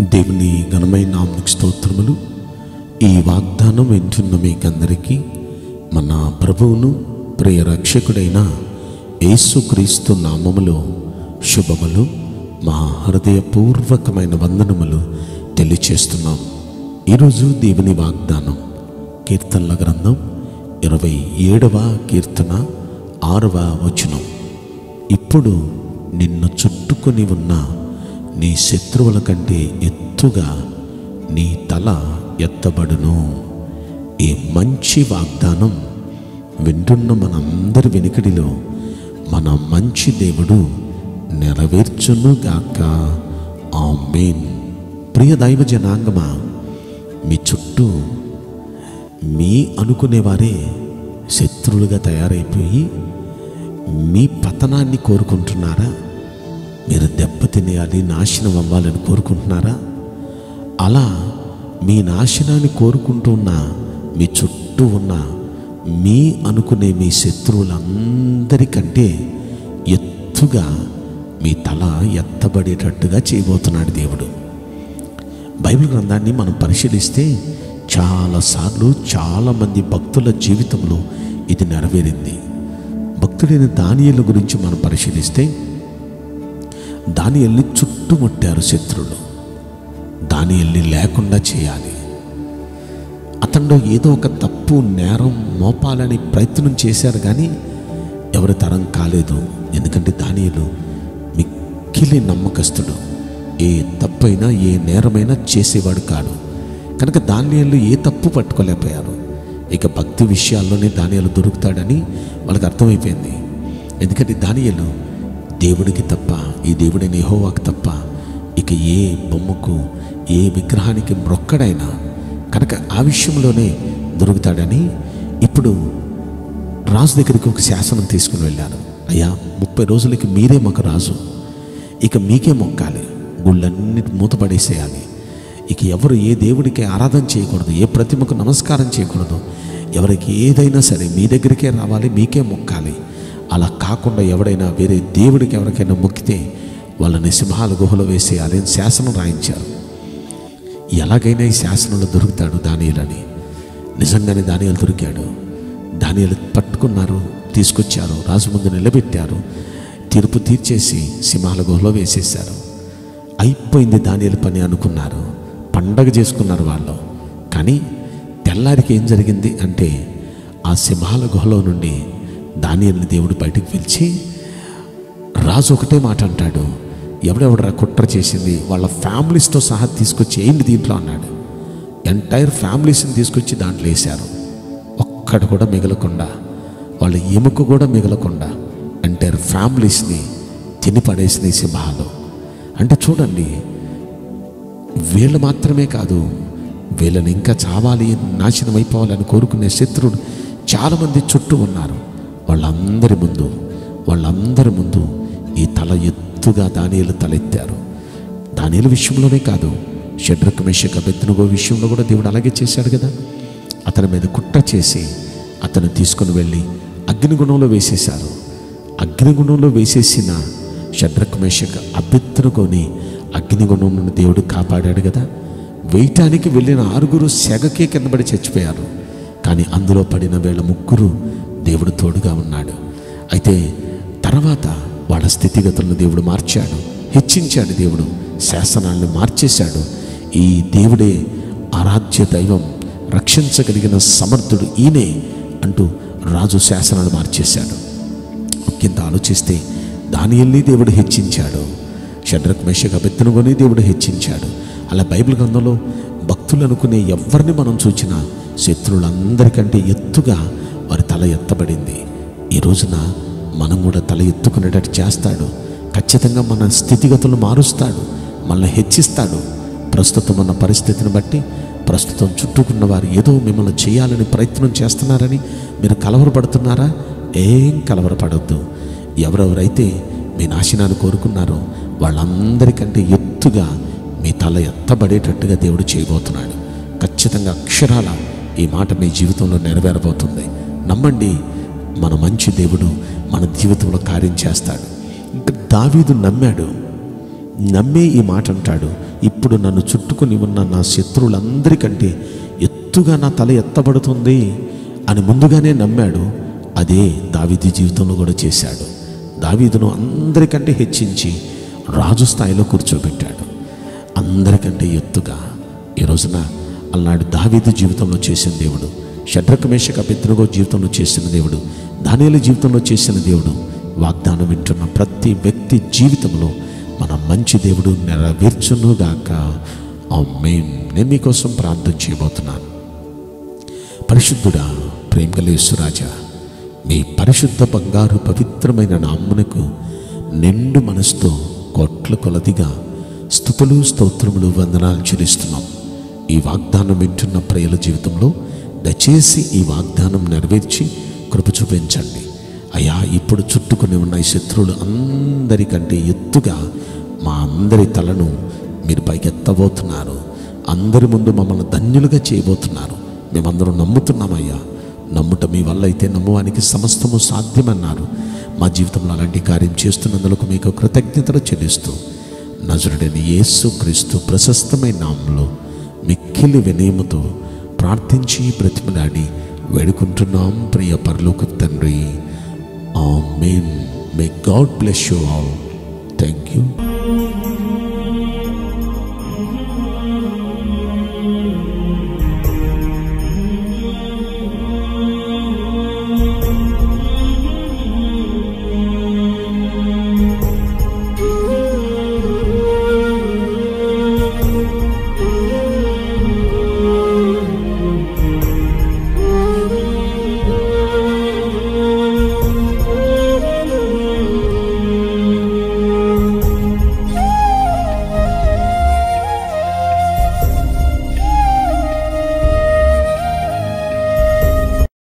దేవుని ఘనమైన నామమునకు స్తోత్రములు. ఈ వాగ్దానం వింటున్న మీకందరికీ మన ప్రభువును ప్రియ రక్షకుడైన యేసుక్రీస్తు నామములో శుభములు, మా హృదయపూర్వకమైన వందనములు తెలియచేస్తున్నాం. ఈరోజు దేవుని వాగ్దానం కీర్తనల గ్రంథం 27వ కీర్తన 6వ వచనం. ఇప్పుడు నిన్ను చుట్టుకొని ఉన్న నీ శత్రువుల కంటే ఎత్తుగా నీ తల ఎత్తబడును. ఈ మంచి వాగ్దానం వింటున్న మనందరి వెనుకడిలో మన మంచి దేవుడు నెరవేర్చునుగాక. ఆమేన్. ప్రియ దైవ జనాంగమా, మీ చుట్టూ మీ అనుకునేవారే శత్రువులుగా తయారైపోయి మీ పతనాన్ని కోరుకుంటున్నారా? మీరు దెబ్బతినేయాలి, నాశనం అవ్వాలని కోరుకుంటున్నారా? అలా మీ నాశనాన్ని కోరుకుంటున్న మీ చుట్టూ ఉన్న మీ అనుకునే మీ శత్రువులందరికంటే ఎత్తుగా మీ తల ఎత్తబడేటట్టుగా చేయబోతున్నాడు దేవుడు. బైబిల్ గ్రంథాన్ని మనం పరిశీలిస్తే చాలాసార్లు చాలామంది భక్తుల జీవితంలో ఇది నెరవేరింది. భక్తుడైన దానియేలు గురించి మనం పరిశీలిస్తే దానియేలుని చుట్టుముట్టారు శత్రువులు. దానియేలుని లేకుండా చేయాలి, అతనిలో ఏదో ఒక తప్పు నేరం మోపాలని ప్రయత్నం చేశారు, కానీ ఎవరి తరం కాలేదు. ఎందుకంటే దానియేలు మిక్కిలి నమ్మకస్తుడు, ఏ తప్పైనా ఏ నేరమైనా చేసేవాడు కాడు. కనుక దానియేలు ఏ తప్పు పట్టుకోలేకపోయారు. ఇక భక్తి విషయాల్లోనే దానియేలు దొరుకుతాడని వాళ్ళకి అర్థమైపోయింది. ఎందుకంటే దానియేలు దేవుడికి తప్ప, ఈ దేవుడైన యెహోవాకు తప్ప ఇక ఏ బొమ్మకు ఏ విగ్రహానికి మొక్కడైనా, కనుక ఆ విషయంలోనే దొరుకుతాడని ఇప్పుడు రాజు దగ్గరికి ఒక శాసనం తీసుకుని వెళ్ళారు. అయ్యా, 30 రోజులకి మీరే మాకు రాజు, ఇక మీకే మొక్కాలి, గుళ్ళన్నిటి మూతపడేసేయాలి, ఇక ఎవరు ఏ దేవుడికి ఆరాధన చేయకూడదు, ఏ ప్రతిమకు నమస్కారం చేయకూడదు, ఎవరికి ఏదైనా సరే మీ దగ్గరికే రావాలి, మీకే మొక్కాలి. అలా కాకుండా ఎవడైనా వేరే దేవుడికి ఎవరికైనా మొక్కితే వాళ్ళని సింహాల గుహలో వేసేయాలి అని శాసనం రాయించారు. ఎలాగైనా ఈ శాసనంలో దొరుకుతాడు దానియేలని. నిజంగానే దానియేలు దొరికాడు. దానియేలు పట్టుకున్నారు, తీసుకొచ్చారు, రాజు ముందు నిలబెట్టారు, తీర్పు తీర్చేసి సింహాల గుహలో వేసేశారు. అయిపోయింది దానియేలు పని అనుకున్నారు, పండగ చేసుకున్నారు వాళ్ళు. కానీ తెల్లారికి ఏం జరిగింది అంటే, ఆ సింహాల గుహలో నుండి దానియేలుని దేవుడు బయటికి పిలిచి, రాజు ఒకటే మాట అంటాడు, ఎవడెవడరా కుట్ర చేసింది వాళ్ళ ఫ్యామిలీస్తో సహా తీసుకొచ్చి ఏంటి దీంట్లో అన్నాడు. ఎంటైర్ ఫ్యామిలీస్ని తీసుకొచ్చి దాంట్లో వేశారు. ఒక్కడు కూడా మిగలకుండా, వాళ్ళ ఎముక కూడా మిగలకుండా ఎంటైర్ ఫ్యామిలీస్ని తిని పడేసిన సింహాలు. అంటే చూడండి, వీళ్ళు మాత్రమే కాదు, వీళ్ళని ఇంకా చావాలి, నాశనం అయిపోవాలని కోరుకునే శత్రువులు చాలామంది చుట్టూ ఉన్నారు. వాళ్ళందరి ముందు ఈ తల ఎత్తుగా దానియేలు తలెత్తారు. దానియేలు విషయంలోనే కాదు, షడ్రక్ మేషక్ అబేద్నెగో విషయంలో కూడా దేవుడు అలాగే చేశాడు కదా. అతని మీద కుట్ర చేసి అతను తీసుకుని వెళ్ళి అగ్నిగుణంలో వేసేశారు. అగ్నిగుణంలో వేసేసిన షడ్రక్ మేషక్ అబేద్నెగోని అగ్నిగుణం నుండి దేవుడు కాపాడాడు కదా. వేయటానికి వెళ్ళిన 6 సెగకే కింద పడి చచ్చిపోయారు. కానీ అందులో పడిన వీళ్ళ 3 దేవుడు తోడుగా ఉన్నాడు. అయితే తర్వాత వాళ్ళ స్థితిగతులను దేవుడు మార్చాడు, హెచ్చించాడు. దేవుడు శాసనాలను మార్చేశాడు. ఈ దేవుడే ఆరాధ్య దైవం, రక్షించగలిగిన సమర్థుడు ఈయనే అంటూ రాజు శాసనాలు మార్చేశాడు. కింద ఆలోచిస్తే దానియేలుని దేవుడు హెచ్చించాడు, షడ్రక్ మేషక్ అబేద్నెగోని దేవుడు హెచ్చించాడు. అలా బైబిల్ గ్రంథంలో భక్తులు అనుకునే ఎవరిని మనం చూసినా శత్రువులందరికంటే ఎత్తుగా వారి తల ఎత్తబడింది. ఈ రోజున మనం కూడా తల ఎత్తుకునేటట్టు చేస్తాడు. ఖచ్చితంగా మన స్థితిగతులను మారుస్తాడు, మనల్ని హెచ్చిస్తాడు. ప్రస్తుతం ఉన్న పరిస్థితిని బట్టి, ప్రస్తుతం చుట్టూకున్న వారు ఏదో మిమ్మల్ని చేయాలని ప్రయత్నం చేస్తున్నారని మీరు కలవరపడుతున్నారా? ఏం కలవరపడద్దు. ఎవరెవరైతే మీ నాశనాన్ని కోరుకున్నారో వాళ్ళందరికంటే ఎత్తుగా మీ తల ఎత్తబడేటట్టుగా దేవుడు చేయబోతున్నాడు. ఖచ్చితంగా అక్షరాల ఈ మాట మీ జీవితంలో నెరవేరబోతుంది. నమ్మండి, మన మంచి దేవుడు మన జీవితంలో కార్యం చేస్తాడు. ఇంకా దావీదు నమ్మాడు, నమ్మే ఈ మాట అంటాడు, ఇప్పుడు నన్ను చుట్టుకొని ఉన్న నా శత్రువులందరికంటే ఎత్తుగా నా తల ఎత్తబడుతుంది అని ముందుగానే నమ్మాడు. అదే దావీదు జీవితంలో కూడా చేశాడు. దావీదును అందరికంటే హెచ్చించి రాజు స్థాయిలో కూర్చోబెట్టాడు. అందరికంటే ఎత్తుగా ఈ రోజున అలనాడు దావీదు జీవితంలో చేసిన దేవుడు, షడ్రక్ మేషక్ అబేద్నెగో జీవితంలో చేసిన దేవుడు, దానియేలు జీవితంలో చేసిన దేవుడు వాగ్దానం వింటున్న ప్రతి వ్యక్తి జీవితంలో మన మంచి దేవుడు నెరవేర్చునుగాక. ఆమేన్. నేను మీకోసం ప్రార్థన చేయబోతున్నాను. పరిశుద్ధుడా, ప్రేమగల యేసురాజా, మీ పరిశుద్ధ బంగారు పవిత్రమైన నామమునకు నిండు మనసుతో కోట్ల కొలదిగా స్తుతులు స్తోత్రములు వందనాలు చెల్లిస్తున్నాం. ఈ వాగ్దానం వింటున్న ప్రియుల జీవితంలో దయచేసి ఈ వాగ్దానం నెరవేర్చి కృప చూపించండి అయ్యా. ఇప్పుడు చుట్టుకొని ఉన్న ఈ శత్రువులు అందరికంటే ఎత్తుగా మా అందరి తలను మీరు పైకెత్తబోతున్నారు. అందరి ముందు మమ్మల్ని ధన్యులుగా చేయబోతున్నారు. మేమందరం నమ్ముతున్నామయ్యా. నమ్ముట మీ వల్ల అయితే నమ్మువానికి సమస్తము సాధ్యమన్నారు. మా జీవితంలో అలాంటి కార్యం చేస్తున్నందుకు మీకు కృతజ్ఞతలు చెల్లిస్తూ నజరుడైన యేసు క్రీస్తు ప్రశస్తమైన నామములో మిక్కిలి వినయముతో ప్రార్థించి బ్రతిమలాడి వేడుకుంటున్నాం ప్రియ పరలోక తండ్రి. Amen. May God bless you all. Thank you.